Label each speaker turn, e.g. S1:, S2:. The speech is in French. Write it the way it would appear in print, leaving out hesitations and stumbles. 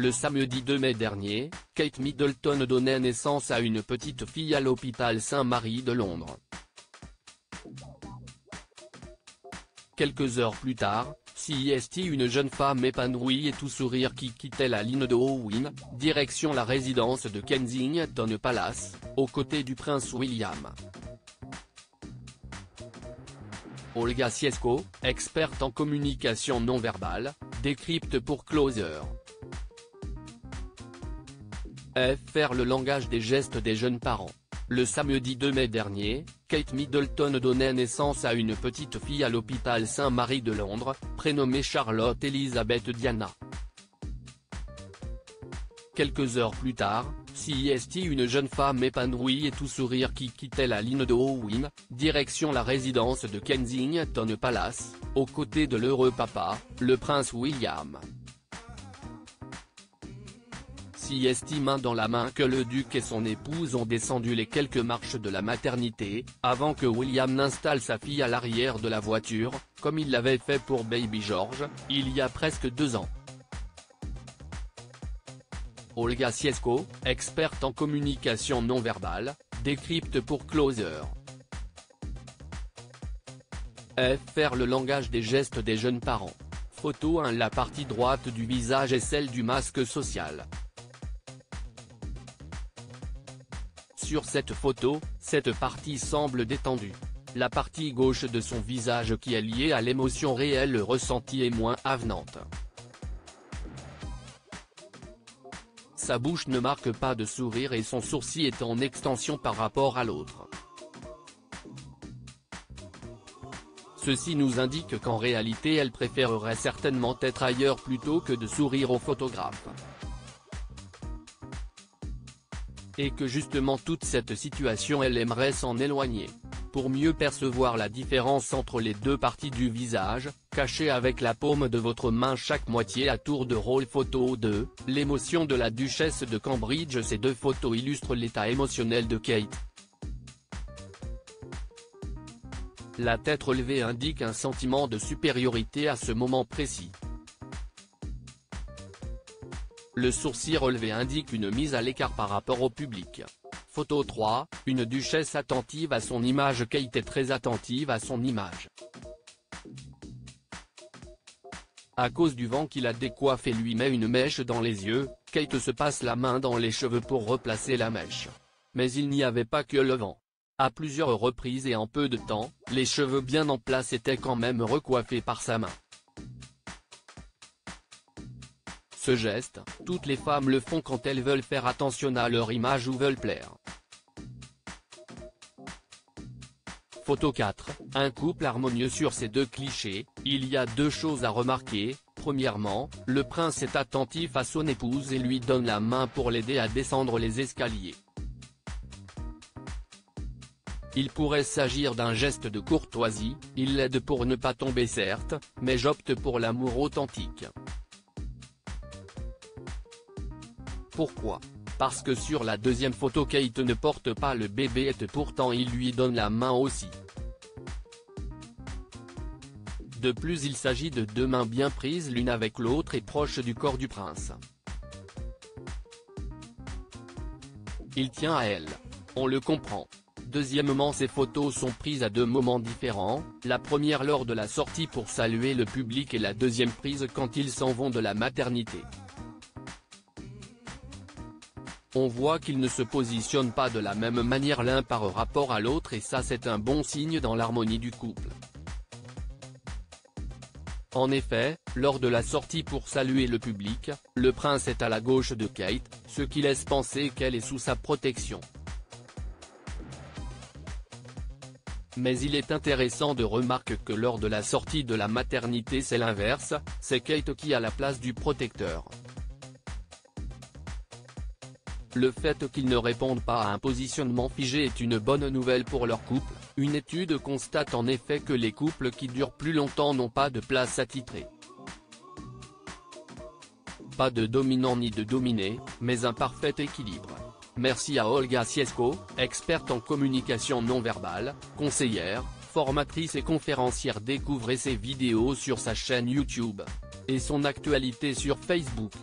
S1: Le samedi 2 mai dernier, Kate Middleton donnait naissance à une petite fille à l'hôpital Saint-Mary de Londres. Quelques heures plus tard, CEST, une jeune femme épanouie et tout sourire qui quittait la ligne de Owen, direction la résidence de Kensington Palace, aux côtés du prince William. Olga Siesko, experte en communication non verbale, décrypte pour Closer. Faire le langage des gestes des jeunes parents. Le samedi 2 mai dernier, Kate Middleton donnait naissance à une petite fille à l'hôpital Saint-Mary de Londres, prénommée Charlotte Elizabeth Diana. Quelques heures plus tard, CEST, une jeune femme épanouie et tout sourire qui quittait la ligne de Owen, direction la résidence de Kensington Palace, aux côtés de l'heureux papa, le prince William. CEST, main dans la main, que le duc et son épouse ont descendu les quelques marches de la maternité, avant que William n'installe sa fille à l'arrière de la voiture, comme il l'avait fait pour Baby George, il y a presque 2 ans. Olga Siesko, experte en communication non verbale, décrypte pour Closer. Faire le langage des gestes des jeunes parents. Photo 1. La partie droite du visage est celle du masque social. Sur cette photo, cette partie semble détendue. La partie gauche de son visage, qui est liée à l'émotion réelle ressentie, est moins avenante. Sa bouche ne marque pas de sourire et son sourcil est en extension par rapport à l'autre. Ceci nous indique qu'en réalité elle préférerait certainement être ailleurs plutôt que de sourire au photographe. Et que justement toute cette situation elle aimerait s'en éloigner. Pour mieux percevoir la différence entre les deux parties du visage, cachez avec la paume de votre main chaque moitié à tour de rôle. Photo 2, l'émotion de la duchesse de Cambridge. Ces deux photos illustrent l'état émotionnel de Kate. La tête relevée indique un sentiment de supériorité à ce moment précis. Le sourcil relevé indique une mise à l'écart par rapport au public. Photo 3, une duchesse attentive à son image. Kate est très attentive à son image. À cause du vent qui la décoiffe et lui met une mèche dans les yeux, Kate se passe la main dans les cheveux pour replacer la mèche. Mais il n'y avait pas que le vent. À plusieurs reprises et en peu de temps, les cheveux bien en place étaient quand même recoiffés par sa main. Ce geste, toutes les femmes le font quand elles veulent faire attention à leur image ou veulent plaire. Photo 4, un couple harmonieux. Sur ces deux clichés, il y a deux choses à remarquer. Premièrement, le prince est attentif à son épouse et lui donne la main pour l'aider à descendre les escaliers. Il pourrait s'agir d'un geste de courtoisie, il l'aide pour ne pas tomber certes, mais j'opte pour l'amour authentique. Pourquoi ? Parce que sur la deuxième photo Kate ne porte pas le bébé et pourtant il lui donne la main aussi. De plus, il s'agit de deux mains bien prises l'une avec l'autre et proches du corps du prince. Il tient à elle. On le comprend. Deuxièmement, ces photos sont prises à deux moments différents, la première lors de la sortie pour saluer le public et la deuxième prise quand ils s'en vont de la maternité. On voit qu'ils ne se positionnent pas de la même manière l'un par rapport à l'autre et ça c'est un bon signe dans l'harmonie du couple. En effet, lors de la sortie pour saluer le public, le prince est à la gauche de Kate, ce qui laisse penser qu'elle est sous sa protection. Mais il est intéressant de remarquer que lors de la sortie de la maternité c'est l'inverse, c'est Kate qui a la place du protecteur. Le fait qu'ils ne répondent pas à un positionnement figé est une bonne nouvelle pour leur couple. Une étude constate en effet que les couples qui durent plus longtemps n'ont pas de place attitrée. Pas de dominant ni de dominé, mais un parfait équilibre. Merci à Olga Siesko, experte en communication non verbale, conseillère, formatrice et conférencière. Découvrez ses vidéos sur sa chaîne YouTube. Et son actualité sur Facebook.